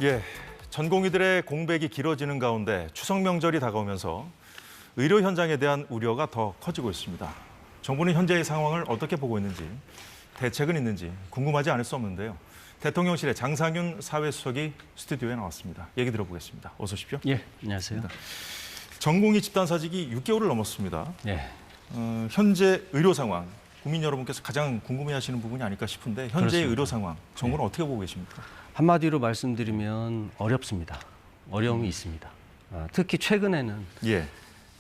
예, 전공의들의 공백이 길어지는 가운데 추석 명절이 다가오면서 의료 현장에 대한 우려가 더 커지고 있습니다. 정부는 현재의 상황을 어떻게 보고 있는지, 대책은 있는지 궁금하지 않을 수 없는데요. 대통령실의 장상윤 사회수석이 스튜디오에 나왔습니다. 얘기 들어보겠습니다. 어서 오십시오. 예, 안녕하세요. 전공의 집단 사직이 6개월을 넘었습니다. 예. 현재 의료 상황, 국민 여러분께서 가장 궁금해하시는 부분이 아닐까 싶은데 현재의 그렇습니다. 의료 상황, 정부는 어떻게 보고 계십니까? 한마디로 말씀드리면 어렵습니다. 어려움이 있습니다. 특히 최근에는 예.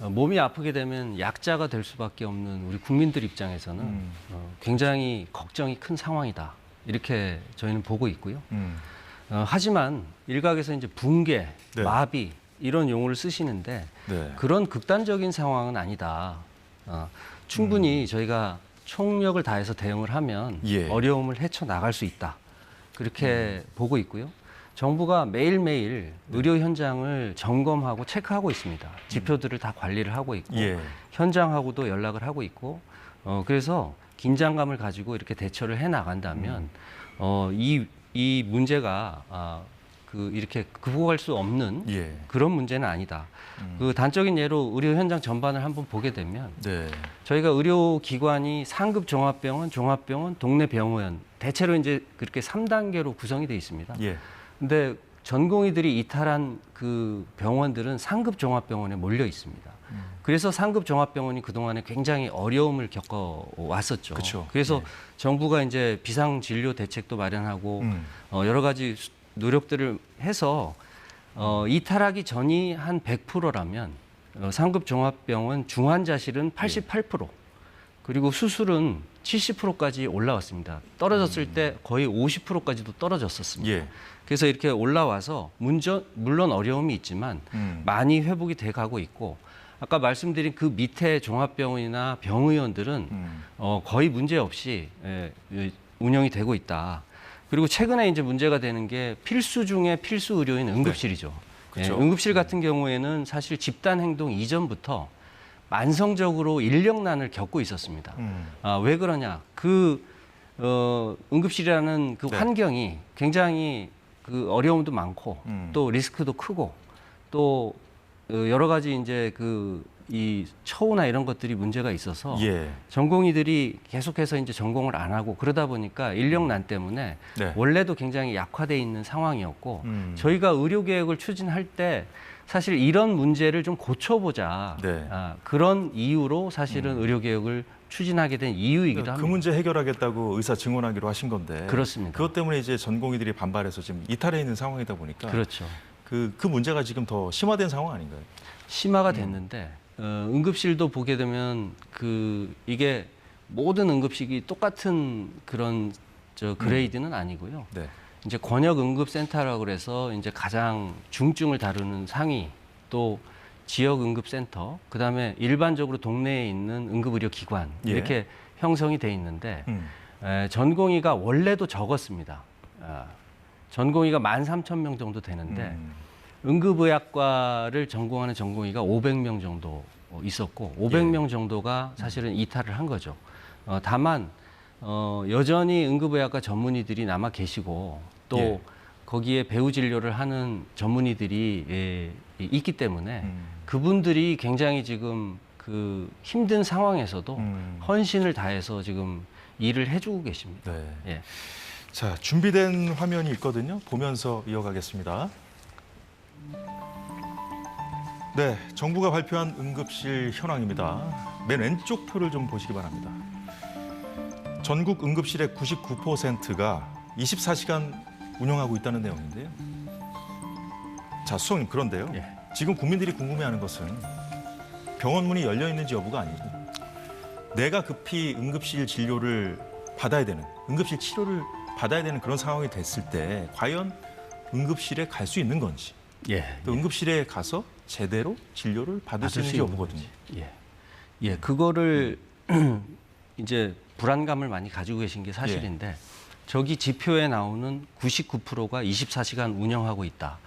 몸이 아프게 되면 약자가 될 수밖에 없는 우리 국민들 입장에서는 굉장히 걱정이 큰 상황이다. 이렇게 저희는 보고 있고요. 하지만 일각에서 이제 붕괴, 네. 마비 이런 용어를 쓰시는데 네. 그런 극단적인 상황은 아니다. 충분히 저희가 총력을 다해서 대응을 하면 예. 어려움을 헤쳐나갈 수 있다. 그렇게 보고 있고요. 정부가 매일매일 의료 현장을 점검하고 체크하고 있습니다. 지표들을 다 관리를 하고 있고 예. 현장하고도 연락을 하고 있고 그래서 긴장감을 가지고 이렇게 대처를 해나간다면 이 문제가 이렇게 극복할 수 없는 예. 그런 문제는 아니다. 그 단적인 예로 의료 현장 전반을 한번 보게 되면 네. 저희가 의료기관이 상급 종합병원, 종합병원, 동네 병원 대체로 이제 그렇게 3단계로 구성이 되어 있습니다. 예. 근데 전공의들이 이탈한 그 병원들은 상급 종합병원에 몰려 있습니다. 그래서 상급 종합병원이 그동안에 굉장히 어려움을 겪어 왔었죠. 그쵸. 그래서 예. 정부가 이제 비상 진료 대책도 마련하고 여러 가지 노력들을 해서 이탈하기 전이 한 100%라면 상급 종합병원 중환자실은 88%, 그리고 수술은 70%까지 올라왔습니다. 떨어졌을 때 거의 50%까지도 떨어졌었습니다. 예. 그래서 이렇게 올라와서 물론 어려움이 있지만 많이 회복이 돼 가고 있고, 아까 말씀드린 그 밑에 종합병원이나 병의원들은 거의 문제 없이 운영이 되고 있다. 그리고 최근에 이제 문제가 되는 게 필수 중에 필수 의료인 응급실이죠. 그렇죠. 응급실 같은 경우에는 사실 집단 행동 이전부터 만성적으로 인력난을 겪고 있었습니다. 왜 그러냐? 응급실이라는 그 네. 환경이 굉장히 그 어려움도 많고 또 리스크도 크고 또 여러 가지 이제 이 처우나 이런 것들이 문제가 있어서 예. 전공의들이 계속해서 이제 전공을 안 하고 그러다 보니까 인력난 때문에 네. 원래도 굉장히 약화돼 있는 상황이었고 저희가 의료 개혁을 추진할 때 사실 이런 문제를 좀 고쳐보자. 네. 그런 이유로 사실은 의료 개혁을 추진하게 된 이유이기도 합니다. 그 문제 해결하겠다고 의사 증언하기로 하신 건데. 그렇습니다. 그것 때문에 이제 전공의들이 반발해서 지금 이탈해 있는 상황이다 보니까. 그렇죠. 그 문제가 지금 더 심화된 상황 아닌가요? 심화가 됐는데 응급실도 보게 되면 이게 모든 응급실이 똑같은 그런 그레이드는 아니고요. 네. 이제 권역 응급센터라고 그래서 이제 가장 중증을 다루는 상위, 또 지역 응급센터, 그다음에 일반적으로 동네에 있는 응급의료기관 예. 이렇게 형성이 돼 있는데 전공의가 원래도 적었습니다. 전공의가 13,000명 정도 되는데 응급의학과를 전공하는 전공의가 500명 정도 있었고 500명 정도가 사실은 이탈을 한 거죠. 다만 여전히 응급의학과 전문의들이 남아 계시고 또 예. 거기에 배후 진료를 하는 전문의들이 있기 때문에 그분들이 굉장히 지금 힘든 상황에서도 헌신을 다해서 지금 일을 해주고 계십니다. 네. 예. 자, 준비된 화면이 있거든요. 보면서 이어가겠습니다. 네, 정부가 발표한 응급실 현황입니다. 맨 왼쪽 표를 좀 보시기 바랍니다. 전국 응급실의 99%가 24시간 운영하고 있다는 내용인데요. 자, 수석님, 그런데요. 예. 지금 국민들이 궁금해하는 것은 병원 문이 열려 있는지 여부가 아니고 내가 급히 응급실 진료를 받아야 되는, 응급실 치료를 받아야 되는 그런 상황이 됐을 때 과연 응급실에 갈 수 있는 건지, 예. 또 응급실에 가서 제대로 진료를 받을 수 있는지 여부거든요. 예, 그거를 이제 불안감을 많이 가지고 계신 게 사실인데 저기 지표에 나오는 99%가 24시간 운영하고 있다.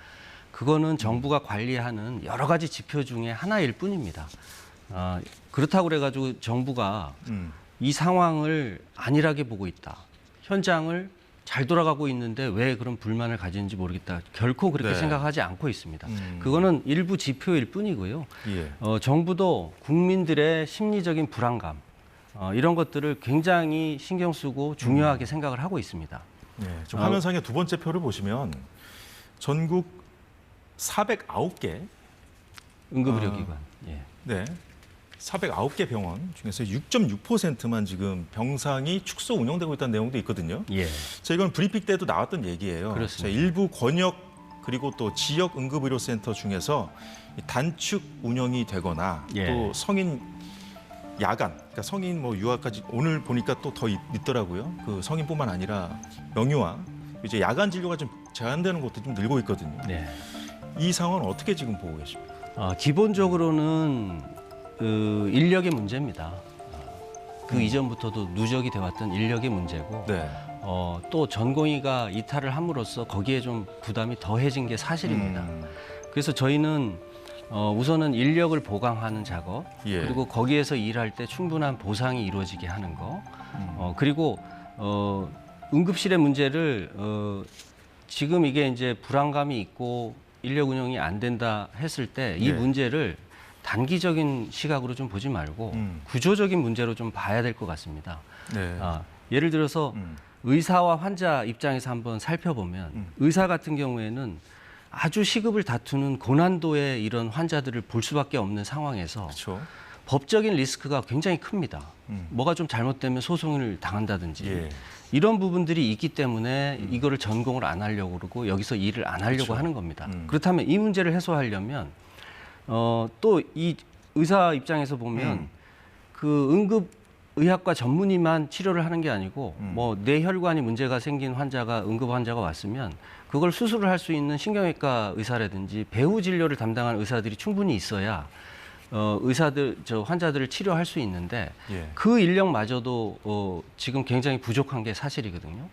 그거는 정부가 관리하는 여러 가지 지표 중에 하나일 뿐입니다. 그렇다고 그래가지고 정부가 이 상황을 안일하게 보고 있다. 현장을 잘 돌아가고 있는데 왜 그런 불만을 가지는지 모르겠다. 결코 그렇게 네. 생각하지 않고 있습니다. 그거는 일부 지표일 뿐이고요. 예. 정부도 국민들의 심리적인 불안감 이런 것들을 굉장히 신경 쓰고 중요하게 생각을 하고 있습니다. 예. 좀 화면상의 두 번째 표를 보시면 전국 409개 응급의료기관. 예. 네. 409개 병원 중에서 6.6%만 지금 병상이 축소 운영되고 있다는 내용도 있거든요. 예. 자, 이건 브리핑 때도 나왔던 얘기예요. 그렇습니다. 자, 일부 권역 그리고 또 지역 응급의료센터 중에서 이 단축 운영이 되거나 예. 또 성인 야간, 그러니까 성인 뭐 유아까지 오늘 보니까 또 더 있더라고요. 그 성인뿐만 아니라 명유아 이제 야간 진료가 좀 제한되는 곳도 좀 늘고 있거든요. 네. 이 상황은 어떻게 지금 보고 계십니까? 기본적으로는 그 인력의 문제입니다. 그 이전부터도 누적이 돼왔던 인력의 문제고 네. 또 전공의가 이탈을 함으로써 거기에 좀 부담이 더해진 게 사실입니다. 그래서 저희는 우선은 인력을 보강하는 작업, 예. 그리고 거기에서 일할 때 충분한 보상이 이루어지게 하는 거, 그리고 응급실의 문제를 지금 이게 이제 불안감이 있고 인력 운영이 안 된다 했을 때 이 네. 문제를 단기적인 시각으로 좀 보지 말고 구조적인 문제로 좀 봐야 될 것 같습니다. 네. 예를 들어서 음. 의사와 환자 입장에서 한번 살펴보면 의사 같은 경우에는 아주 시급을 다투는 고난도의 이런 환자들을 볼 수밖에 없는 상황에서 그렇죠. 법적인 리스크가 굉장히 큽니다. 음. 뭐가 좀 잘못되면 소송을 당한다든지 예. 이런 부분들이 있기 때문에 이거를 전공을 안 하려고 그러고 여기서 일을 안 하려고 그렇죠. 하는 겁니다. 음. 그렇다면 이 문제를 해소하려면 또 이 의사 입장에서 보면 그 응급 의학과 전문의만 치료를 하는 게 아니고 뭐 뇌혈관이 문제가 생긴 환자가 응급 환자가 왔으면 그걸 수술을 할 수 있는 신경외과 의사라든지 배후 진료를 담당하는 의사들이 충분히 있어야 환자들을 치료할 수 있는데 예. 그 인력마저도 지금 굉장히 부족한 게 사실이거든요.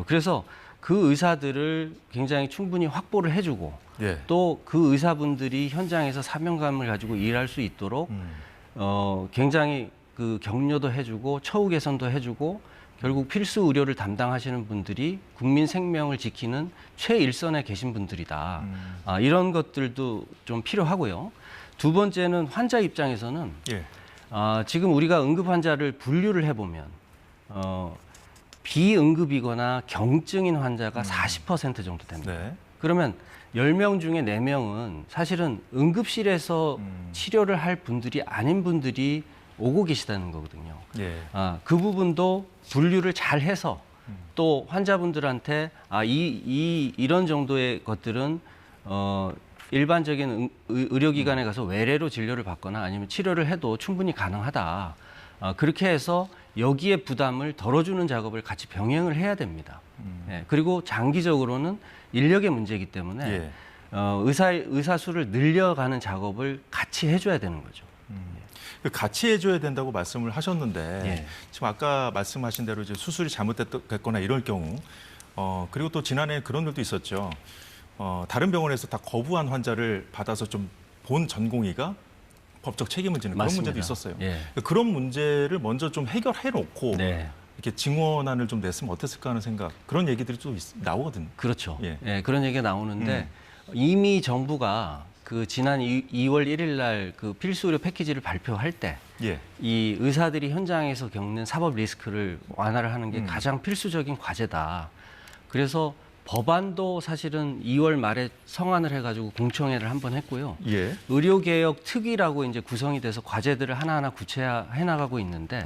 그래서 그 의사들을 굉장히 충분히 확보를 해주고 예. 또 그 의사분들이 현장에서 사명감을 가지고 일할 수 있도록 굉장히 그 격려도 해주고 처우 개선도 해주고 결국 필수 의료를 담당하시는 분들이 국민 생명을 지키는 최일선에 계신 분들이다. 이런 것들도 좀 필요하고요. 두 번째는 환자 입장에서는 예. 지금 우리가 응급 환자를 분류를 해보면 비응급이거나 경증인 환자가 40% 정도 됩니다. 네. 그러면 10명 중에 4명은 사실은 응급실에서 치료를 할 분들이 아닌 분들이 오고 계시다는 거거든요. 예. 그 부분도 분류를 잘 해서 또 환자분들한테 이런 정도의 것들은 일반적인 의료기관에 가서 외래로 진료를 받거나 아니면 치료를 해도 충분히 가능하다. 그렇게 해서 여기에 부담을 덜어주는 작업을 같이 병행을 해야 됩니다. 예, 그리고 장기적으로는 인력의 문제이기 때문에 예. 의사 수를 늘려가는 작업을 같이 해줘야 되는 거죠. 그 같이 해줘야 된다고 말씀을 하셨는데 예. 지금 아까 말씀하신 대로 이제 수술이 잘못됐거나 이럴 경우 그리고 또 지난해 그런 일도 있었죠. 다른 병원에서 다 거부한 환자를 받아서 좀 본 전공의가 법적 책임을 지는 그런 맞습니다. 문제도 있었어요. 예. 그런 문제를 먼저 좀 해결해 놓고 네. 이렇게 증원안을 좀 냈으면 어땠을까 하는 생각 그런 얘기들이 또 나오거든요. 그렇죠. 예. 예, 그런 얘기가 나오는데 이미 정부가 그 지난 2월 1일 날 그 필수 의료 패키지를 발표할 때 예. 이 의사들이 현장에서 겪는 사법 리스크를 완화를 하는 게 가장 필수적인 과제다. 그래서 법안도 사실은 2월 말에 성안을 해가지고 공청회를 한번 했고요. 예. 의료개혁 특위라고 이제 구성이 돼서 과제들을 하나하나 구체화해 나가고 있는데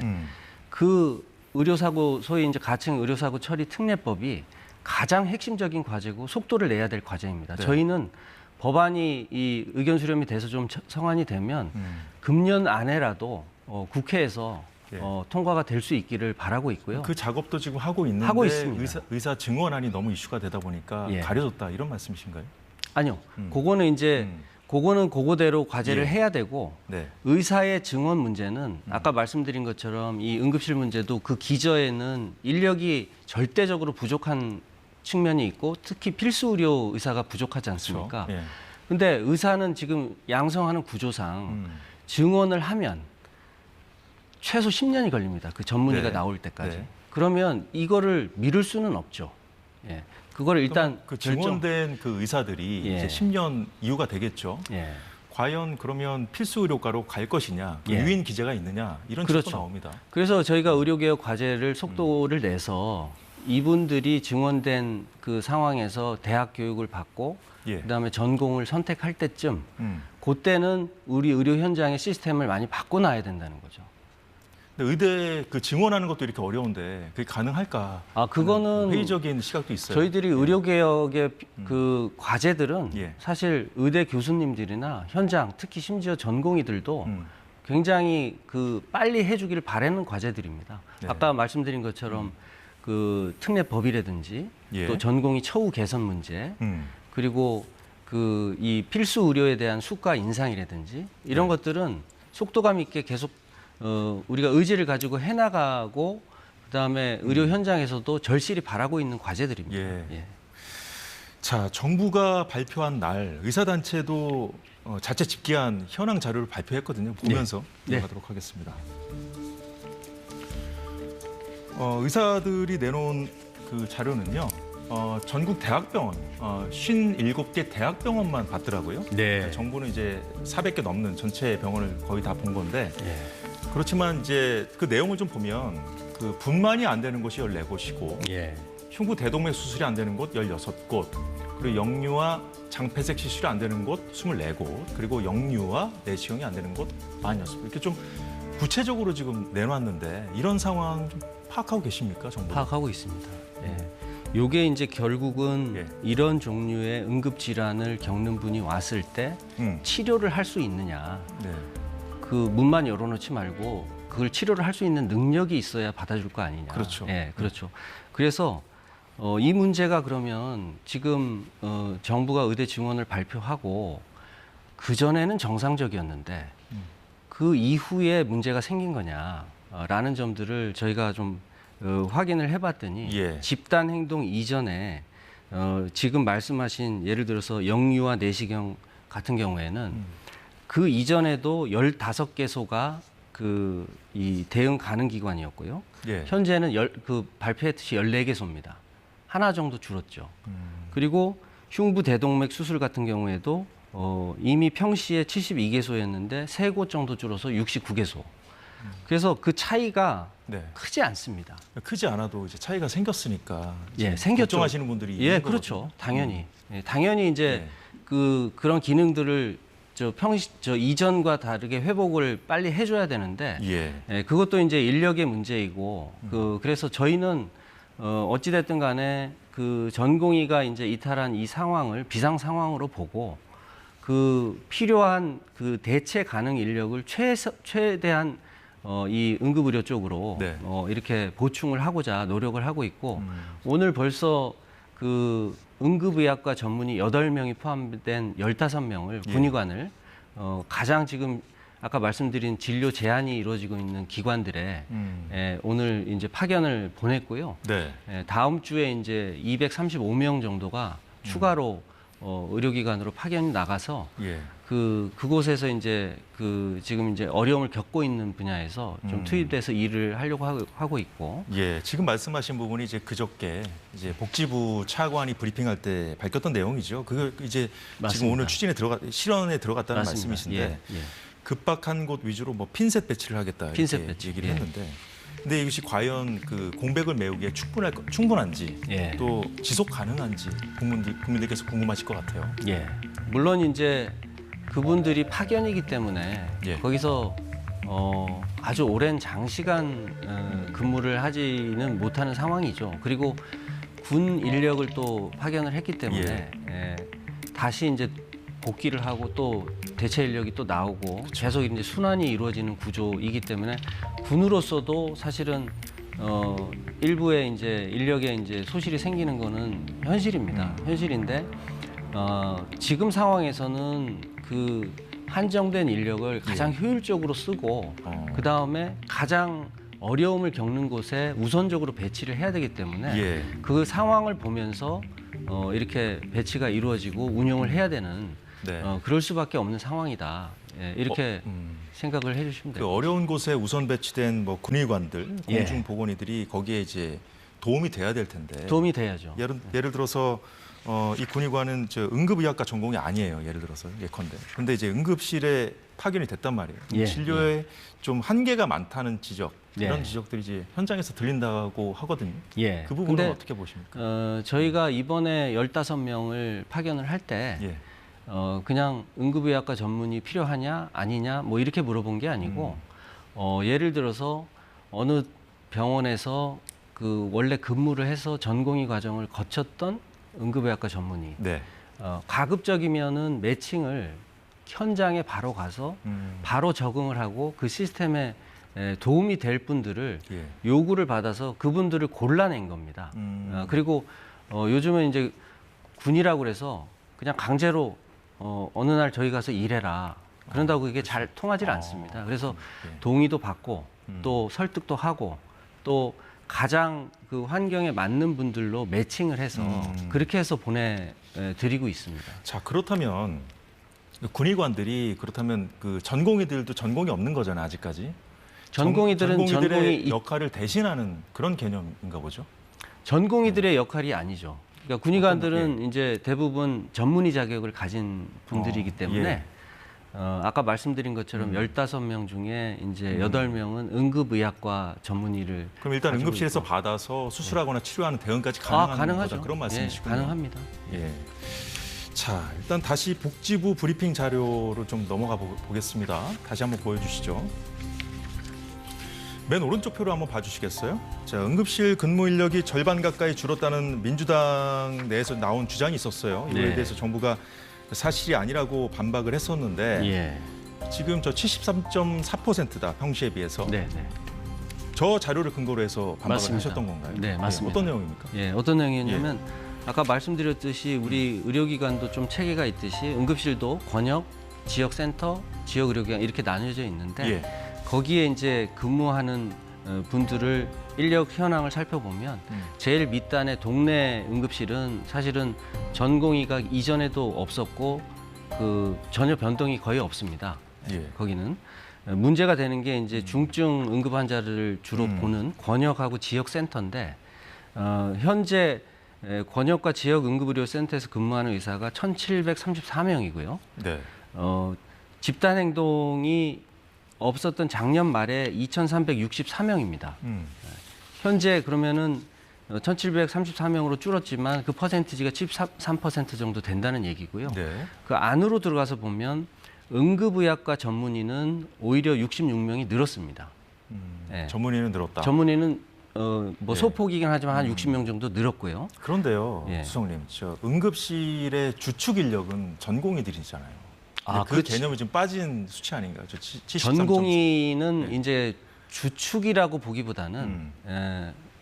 그 의료사고 소위 이제 가칭 의료사고 처리 특례법이 가장 핵심적인 과제고 속도를 내야 될 과제입니다. 네. 저희는 법안이 이 의견 수렴이 돼서 좀 성안이 되면 금년 안에라도 국회에서 예. 통과가 될 수 있기를 바라고 있고요. 그 작업도 지금 하고 있는데 하고 있습니다. 의사 증언안이 너무 이슈가 되다 보니까 예. 가려졌다 이런 말씀이신가요? 아니요, 그거는 이제 그거는 그거대로 과제를 예. 해야 되고 네. 의사의 증언 문제는 아까 말씀드린 것처럼 이 응급실 문제도 그 기저에는 인력이 절대적으로 부족한 측면이 있고 특히 필수 의료 의사가 부족하지 않습니까? 그렇죠. 예. 근데 의사는 지금 양성하는 구조상 증언을 하면 최소 10년이 걸립니다. 그 전문의가 네. 나올 때까지. 네. 그러면 이거를 미룰 수는 없죠. 예. 그거를 일단 그 증원된 그 의사들이 예. 이제 10년 이후가 되겠죠. 예. 과연 그러면 필수 의료과로 갈 것이냐, 그 예. 유인 기재가 있느냐 이런 그렇죠. 책도 나옵니다. 그래서 저희가 의료개혁 과제를 속도를 내서 이분들이 증원된 그 상황에서 대학 교육을 받고 예. 그다음에 전공을 선택할 때쯤 음. 그때는 우리 의료 현장의 시스템을 많이 바꿔놔야 된다는 거죠. 근데 의대 그 증원하는 것도 이렇게 어려운데 그게 가능할까? 그거는 회의적인 시각도 있어요. 저희들이 의료개혁의 그 과제들은 예. 사실 의대 교수님들이나 현장, 특히 심지어 전공의들도 음. 굉장히 그 빨리 해주기를 바라는 과제들입니다. 네. 아까 말씀드린 것처럼 그 특례법이라든지 예. 또 전공의 처우 개선 문제 그리고 그 이 필수 의료에 대한 수가 인상이라든지 이런 네. 것들은 속도감 있게 계속 우리가 의지를 가지고 해나가고 그다음에 의료 현장에서도 절실히 바라고 있는 과제들입니다. 예. 자, 정부가 발표한 날 의사단체도 자체 집계한 현황 자료를 발표했거든요. 보면서 네. 들어가도록 하겠습니다. 의사들이 내놓은 그 자료는요. 전국 대학병원 57개 대학병원만 봤더라고요. 네. 정부는 이제 400개 넘는 전체 병원을 거의 다 본 건데 예. 그렇지만 이제 그 내용을 좀 보면 그 분만이 안 되는 곳이 14곳이고 예. 흉부 대동맥 수술이 안 되는 곳 16곳, 그리고 영유아 장폐색 시술이 안 되는 곳 24곳, 그리고 영유아 내시경이 안 되는 곳 46곳. 이렇게 좀 구체적으로 지금 내놨는데 이런 상황 좀 파악하고 계십니까, 정부? 파악하고 있습니다. 예. 요게 이제 결국은 예. 이런 종류의 응급 질환을 겪는 분이 왔을 때 치료를 할 수 있느냐. 네. 그 문만 열어놓지 말고 그걸 치료를 할 수 있는 능력이 있어야 받아줄 거 아니냐. 그렇죠. 예, 그렇죠. 그래서 이 문제가 그러면 지금 정부가 의대 증원을 발표하고 그 전에는 정상적이었는데 그 이후에 문제가 생긴 거냐라는 점들을 저희가 좀 확인을 해봤더니 예. 집단 행동 이전에 지금 말씀하신 예를 들어서 영유아 내시경 같은 경우에는 그 이전에도 15개소가 이 대응 가능 기관이었고요. 예. 현재는 발표했듯이 14개소입니다. 하나 정도 줄었죠. 그리고 흉부 대동맥 수술 같은 경우에도 이미 평시에 72개소였는데 3곳 정도 줄어서 69개소. 그래서 그 차이가 네. 크지 않습니다. 크지 않아도 이제 차이가 생겼으니까 예, 생겼죠. 걱정하시는 분들이 예, 있는 그렇죠. 거거든요. 당연히. 예, 당연히 이제 네. 그런 기능들을 저 이전과 다르게 회복을 빨리 해줘야 되는데 예. 그것도 이제 인력의 문제이고 그래서 저희는 어찌됐든 간에 그 전공의가 이제 이탈한 이 상황을 비상 상황으로 보고 그 필요한 그 대체 가능 인력을 최대한 이 응급의료 쪽으로 네. 이렇게 보충을 하고자 노력을 하고 있고 오늘 벌써 그 응급의학과 전문의 8명이 포함된 15명을 예. 군의관을 가장 지금 아까 말씀드린 진료 제한이 이루어지고 있는 기관들에 오늘 이제 파견을 보냈고요. 네. 다음 주에 이제 235명 정도가 추가로 의료기관으로 파견이 나가서 예. 그곳에서 이제 지금 이제 어려움을 겪고 있는 분야에서 좀 투입돼서 일을 하려고 하고 있고. 예, 지금 말씀하신 부분이 이제 그저께 이제 복지부 차관이 브리핑할 때 밝혔던 내용이죠. 그거 이제 맞습니다. 지금 오늘 실현에 들어갔다는 맞습니다. 말씀이신데 예, 예. 급박한 곳 위주로 뭐 핀셋 배치를 하겠다 핀셋 이렇게 배치, 얘기를 예. 했는데, 근데 이것이 과연 그 공백을 메우기에 충분한지 예. 또 지속 가능한지 국민들께서 궁금하실 것 같아요. 예. 물론 이제 그분들이 파견이기 때문에 예. 거기서 아주 오랜 장시간 근무를 하지는 못하는 상황이죠. 그리고 군 인력을 또 파견을 했기 때문에 다시 이제 복귀를 하고 또 대체 인력이 또 나오고 계속 이제 순환이 이루어지는 구조이기 때문에 군으로서도 사실은 일부의 이제 인력에 이제 소실이 생기는 거는 현실입니다. 현실인데 지금 상황에서는 그 한정된 인력을 가장 효율적으로 쓰고 그 다음에 가장 어려움을 겪는 곳에 우선적으로 배치를 해야 되기 때문에 예. 그 상황을 보면서 이렇게 배치가 이루어지고 운영을 해야 되는 네. 그럴 수밖에 없는 상황이다. 예, 이렇게 생각을 해주시면 그 돼요. 어려운 곳에 우선 배치된 뭐 군의관들, 예. 공중보건의들이 거기에 이제 도움이 돼야 될 텐데. 도움이 돼야죠. 예를 들어서 이 군의관은 응급의학과 전공이 아니에요. 예를 들어서 예컨대. 근데 이제 응급실에 파견이 됐단 말이에요. 예, 진료에 좀 한계가 많다는 지적, 이런 예. 지적들이 이제 현장에서 들린다고 하거든요. 예. 그 부분은 근데, 어떻게 보십니까? 저희가 이번에 15명을 파견을 할 때 예. 그냥 응급의학과 전문이 필요하냐 아니냐 뭐 이렇게 물어본 게 아니고 예를 들어서 어느 병원에서 그 원래 근무를 해서 전공의 과정을 거쳤던 응급의학과 전문의 네. 가급적이면은 매칭을 현장에 바로 가서 바로 적응을 하고 그 시스템에 도움이 될 분들을 예. 요구를 받아서 그분들을 골라낸 겁니다. 그리고 요즘은 이제 군이라고 그래서 그냥 강제로 어느 날 저희 가서 일해라. 그런다고 그게 잘 통하질 않습니다. 그래서 예. 동의도 받고 또 설득도 하고 또 가장 그 환경에 맞는 분들로 매칭을 해서 그렇게 해서 보내드리고 있습니다. 자, 그렇다면 군의관들이 그렇다면 그 전공의들도 전공이 없는 거잖아요, 아직까지. 전공의들은 전공의들의 역할을 대신하는 그런 개념인가 보죠. 전공의들의 역할이 아니죠. 그러니까 군의관들은 예. 이제 대부분 전문의 자격을 가진 분들이기 때문에 예. 아까 말씀드린 것처럼 15명 중에 이제 8명은 응급의학과 전문의를 그럼 일단 가지고 응급실에서 있고. 받아서 수술하거나 치료하는 대응까지 가능한 가능하죠. 거다, 그런 말씀이시군요. 예, 가능합니다. 예. 자, 일단 다시 복지부 브리핑 자료로 좀 넘어가 보겠습니다. 다시 한번 보여주시죠. 맨 오른쪽 표로 한번 봐주시겠어요? 자, 응급실 근무 인력이 절반 가까이 줄었다는 민주당 내에서 나온 주장이 있었어요. 이거에 네. 대해서 정부가 사실이 아니라고 반박을 했었는데 예. 지금 저 73.4%다, 평시에 비해서. 네, 네. 저 자료를 근거로 해서 반박을 맞습니다. 하셨던 건가요? 네, 맞습니다. 어떤 내용입니까? 예, 어떤 내용이냐면 아까 말씀드렸듯이 우리 의료기관도 좀 체계가 있듯이 응급실도 권역, 지역센터, 지역의료기관 이렇게 나뉘어져 있는데 예. 거기에 이제 근무하는 분들을 인력 현황을 살펴보면 제일 밑단의 동네 응급실은 사실은 전공의가 이전에도 없었고 그 전혀 변동이 거의 없습니다. 예. 거기는 문제가 되는 게 이제 중증 응급 환자를 주로 보는 권역하고 지역센터인데 현재 권역과 지역 응급의료센터에서 근무하는 의사가 1,734명이고요. 네. 집단 행동이 없었던 작년 말에 2,364명입니다. 현재 그러면은 1,734명으로 줄었지만 그 퍼센티지가 13% 정도 된다는 얘기고요. 네. 그 안으로 들어가서 보면 응급의학과 전문의는 오히려 66명이 늘었습니다. 네. 전문의는 늘었다. 전문의는 뭐 예. 소폭이긴 하지만 한 60명 정도 늘었고요. 그런데요, 예. 수석님, 저 응급실의 주축 인력은 전공의들이잖아요. 그 그렇지. 개념이 좀 빠진 수치 아닌가요? 저 73.4. 전공의는 네. 이제 주축이라고 보기보다는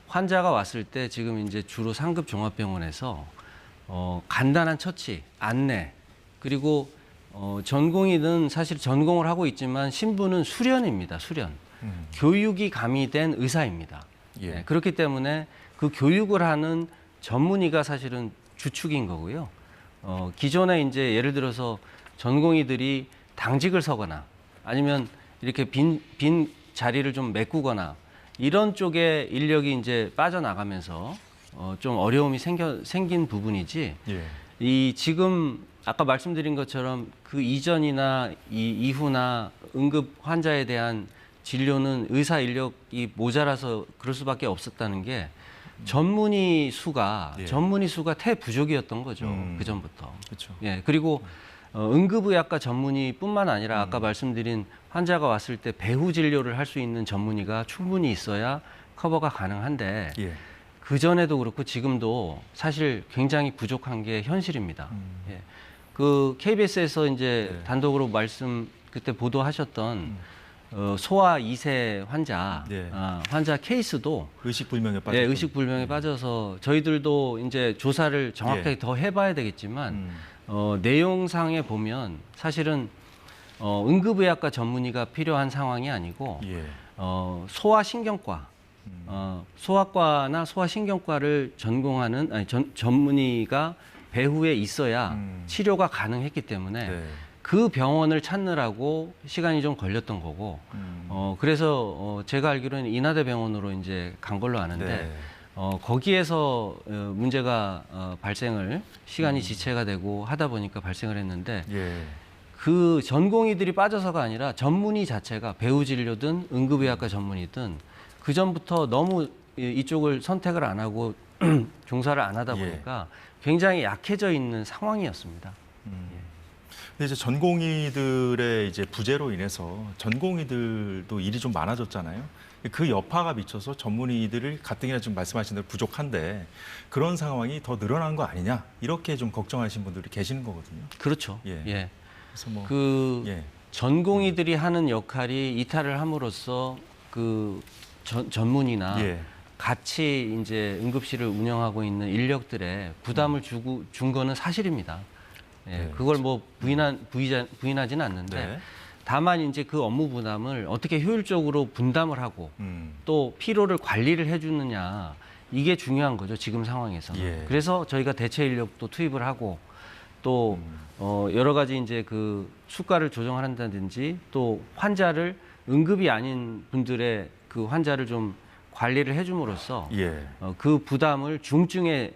환자가 왔을 때 지금 이제 주로 상급 종합병원에서 간단한 처치, 안내 그리고 전공의는 사실 전공을 하고 있지만 신분은 수련입니다. 수련. 교육이 가미된 의사입니다. 예. 네, 그렇기 때문에 그 교육을 하는 전문의가 사실은 주축인 거고요. 기존에 이제 예를 들어서 전공의들이 당직을 서거나 아니면 이렇게 빈 자리를 좀 메꾸거나 이런 쪽에 인력이 이제 빠져나가면서 좀 어려움이 생긴 부분이지. 예. 이 지금 아까 말씀드린 것처럼 그 이전이나 이후나 응급 환자에 대한 진료는 의사 인력이 모자라서 그럴 수밖에 없었다는 게 전문의 수가 태부족이었던 거죠. 그 전부터. 그렇죠. 예, 그리고 응급의학과 전문의뿐만 아니라 아까 말씀드린 환자가 왔을 때 배후 진료를 할 수 있는 전문의가 충분히 있어야 커버가 가능한데 예. 그 전에도 그렇고 지금도 사실 굉장히 부족한 게 현실입니다. 예. 그 KBS에서 이제 네. 단독으로 그때 보도하셨던 소아 2세 환자 네. 환자 케이스도 의식불명에 빠져. 네, 의식불명에 빠져서 저희들도 이제 조사를 정확하게 예. 더 해봐야 되겠지만 내용상에 보면 사실은 응급의학과 전문의가 필요한 상황이 아니고 예. 소아신경과 소아과나 소아신경과를 전공하는 전문의가 배후에 있어야 치료가 가능했기 때문에 네. 그 병원을 찾느라고 시간이 좀 걸렸던 거고 그래서 제가 알기로는 인하대병원으로 이제 간 걸로 아는데 네. 거기에서 문제가 발생을 시간이 지체가 되고 하다 보니까 발생을 했는데 예. 그 전공의들이 빠져서가 아니라 전문의 자체가 배우 진료든 응급의학과 전문의든 그 전부터 너무 이쪽을 선택을 안 하고 종사를 안 하다 예. 보니까 굉장히 약해져 있는 상황이었습니다. 근데 이제 전공의들의 이제 부재로 인해서 전공의들도 일이 좀 많아졌잖아요. 그 여파가 미쳐서 전문의들을 가뜩이나 지금 말씀하신 대로 부족한데 그런 상황이 더 늘어난 거 아니냐 이렇게 좀 걱정하시는 분들이 계시는 거거든요. 그렇죠. 예. 예. 그래서 뭐 예. 전공의들이 하는 역할이 이탈을 함으로써 그 전문의나 예. 같이 이제 응급실을 운영하고 있는 인력들의 부담을 준 거는 사실입니다. 예, 네, 그걸 뭐 부인하지는 않는데 네. 다만 이제 그 업무 부담을 어떻게 효율적으로 분담을 하고 또 피로를 관리를 해주느냐 이게 중요한 거죠 지금 상황에서는. 예. 그래서 저희가 대체 인력도 투입을 하고 또 여러 가지 이제 그 수가를 조정한다든지 또 환자를 응급이 아닌 분들의 그 환자를 좀 관리를 해줌으로써 예. 그 부담을 중증에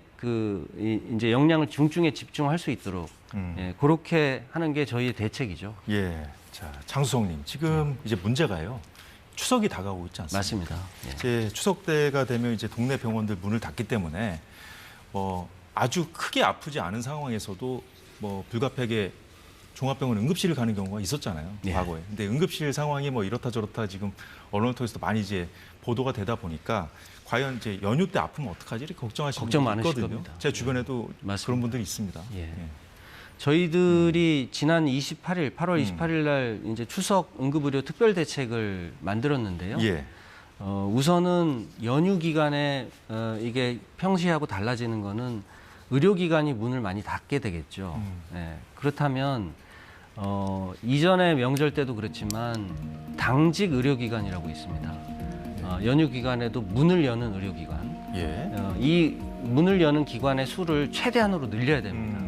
이제 역량을 중증에 집중할 수 있도록 예, 그렇게 하는 게 저희의 대책이죠. 예. 자, 장수성님 지금 이제 문제가요. 추석이 다가오고 있지 않습니까? 맞습니다. 예. 이제 추석 때가 되면 이제 동네 병원들 문을 닫기 때문에 아주 크게 아프지 않은 상황에서도 불가피하게 종합병원 응급실을 가는 경우가 있었잖아요. 예. 과거에. 근데 응급실 상황이 이렇다 저렇다 지금 언론을 통해서도 많이 이제 보도가 되다 보니까 과연 이제 연휴 때 아프면 어떡하지 이렇게 걱정하시는 걱정 분들 많으실 있거든요. 겁니다. 제 주변에도 맞습니다. 그런 분들이 있습니다. 예. 저희들이 지난 28일, 8월 28일 날 이제 추석 응급의료 특별 대책을 만들었는데요. 예. 우선은 연휴 기간에 이게 평시하고 달라지는 거는 의료기관이 문을 많이 닫게 되겠죠. 예. 그렇다면 이전에 명절 때도 그렇지만 당직 의료기관이라고 있습니다. 연휴 기간에도 문을 여는 의료기관. 예. 이 문을 여는 기관의 수를 최대한으로 늘려야 됩니다.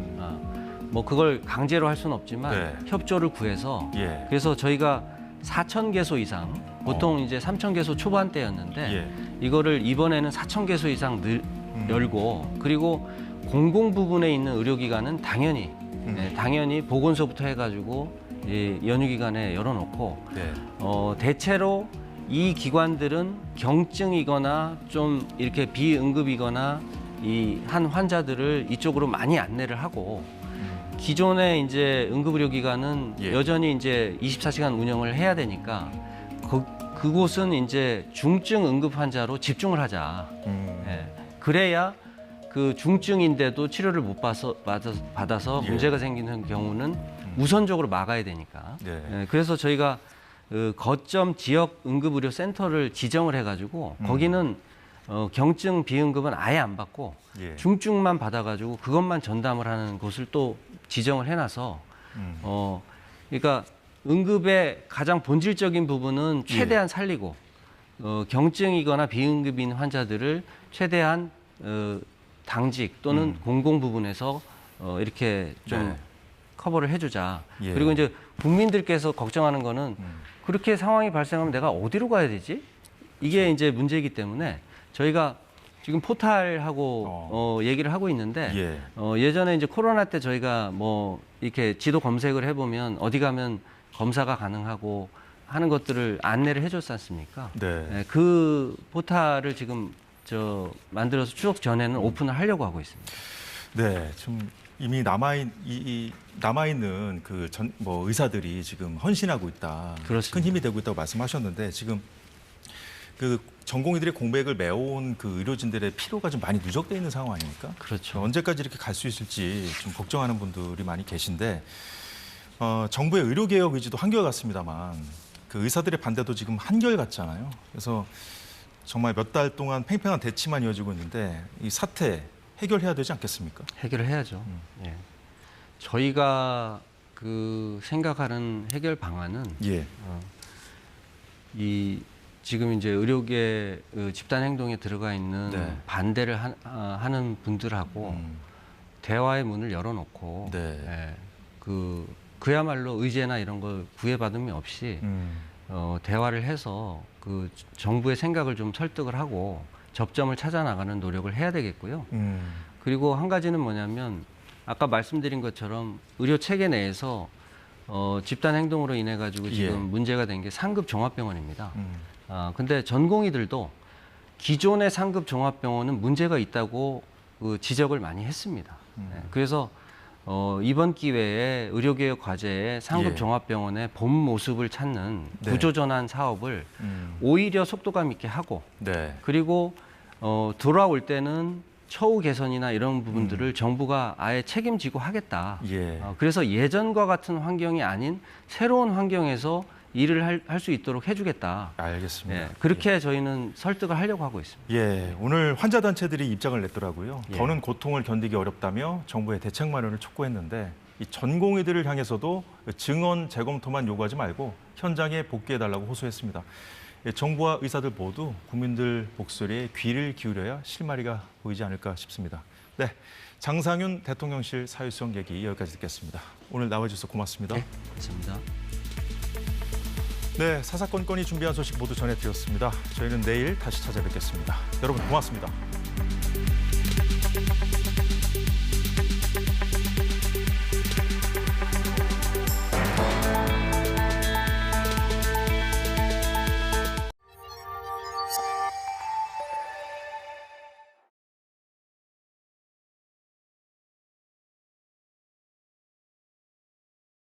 뭐 그걸 강제로 할 수는 없지만 네. 협조를 구해서 예. 그래서 저희가 4,000개소 이상 보통 이제 3,000개소 초반대였는데 예. 이거를 이번에는 4,000개소 이상 열고 그리고 공공 부분에 있는 의료기관은 당연히 보건소부터 해가지고 연휴 기간에 열어놓고 네. 대체로 이 기관들은 경증이거나 좀 이렇게 비응급이거나 이 한 환자들을 이쪽으로 많이 안내를 하고 기존의 이제 응급의료기관은 예. 여전히 이제 24시간 운영을 해야 되니까 그곳은 이제 중증 응급 환자로 집중을 하자. 예. 그래야 그 중증인데도 치료를 못 받아서 예. 문제가 생기는 경우는 우선적으로 막아야 되니까. 네. 예. 그래서 저희가 거점 지역 응급의료 센터를 지정을 해가지고 거기는 경증 비응급은 아예 안 받고 예. 중증만 받아가지고 그것만 전담을 하는 곳을 또 지정을 해놔서 그러니까 응급의 가장 본질적인 부분은 최대한 살리고 경증이거나 비응급인 환자들을 최대한 당직 또는 공공 부분에서 이렇게 좀 네. 커버를 해주자. 예. 그리고 이제 국민들께서 걱정하는 거는 그렇게 상황이 발생하면 내가 어디로 가야 되지? 이게 이제 문제이기 때문에 저희가 지금 포탈하고 얘기를 하고 있는데 예. 예전에 이제 코로나 때 저희가 뭐 이렇게 지도 검색을 해보면 어디 가면 검사가 가능하고 하는 것들을 안내를 해줬지 않습니까? 네. 네, 그 포탈을 지금 만들어서 추석 전에는 오픈을 하려고 하고 있습니다. 네, 좀 이미 남아있는 의사들이 지금 헌신하고 있다. 그렇습니다. 큰 힘이 되고 있다고 말씀하셨는데 지금 그 전공의들의 공백을 메워온 그 의료진들의 피로가 좀 많이 누적돼 있는 상황 아닙니까? 그렇죠. 언제까지 이렇게 갈 수 있을지 좀 걱정하는 분들이 많이 계신데 정부의 의료개혁 의지도 한결같습니다만 그 의사들의 반대도 지금 한결같잖아요. 그래서 정말 몇 달 동안 팽팽한 대치만 이어지고 있는데 이 사태 해결해야 되지 않겠습니까? 해결을 해야죠. 예. 저희가 그 생각하는 해결 방안은 예. 지금 이제 의료계 집단 행동에 들어가 있는 네. 반대를 하는 분들하고 대화의 문을 열어놓고 네. 그야말로 의제나 이런 걸 구애받음이 없이 대화를 해서 그 정부의 생각을 좀 설득을 하고 접점을 찾아 나가는 노력을 해야 되겠고요. 그리고 한 가지는 뭐냐면 아까 말씀드린 것처럼 의료 체계 내에서 집단 행동으로 인해 가지고 지금 예. 문제가 된 게 상급 종합병원입니다. 근데 전공의들도 기존의 상급 종합병원은 문제가 있다고 그 지적을 많이 했습니다. 네, 그래서 이번 기회에 의료개혁 과제에 상급 예. 종합병원의 본 모습을 찾는 네. 구조전환 사업을 오히려 속도감 있게 하고 네. 그리고 돌아올 때는 처우 개선이나 이런 부분들을 정부가 아예 책임지고 하겠다. 예. 그래서 예전과 같은 환경이 아닌 새로운 환경에서 일을 할 수 있도록 해주겠다. 알겠습니다. 예, 그렇게 저희는 설득을 하려고 하고 있습니다. 예, 오늘 환자 단체들이 입장을 냈더라고요. 예. 더는 고통을 견디기 어렵다며 정부의 대책 마련을 촉구했는데 이 전공의들을 향해서도 증언 재검토만 요구하지 말고 현장에 복귀해달라고 호소했습니다. 예, 정부와 의사들 모두 국민들 목소리에 귀를 기울여야 실마리가 보이지 않을까 싶습니다. 네, 장상윤 대통령실 사회수석 얘기 여기까지 듣겠습니다. 오늘 나와주셔서 고맙습니다. 네, 고맙습니다. 네, 사사건건이 준비한 소식 모두 전해드렸습니다. 저희는 내일 다시 찾아뵙겠습니다. 여러분 고맙습니다.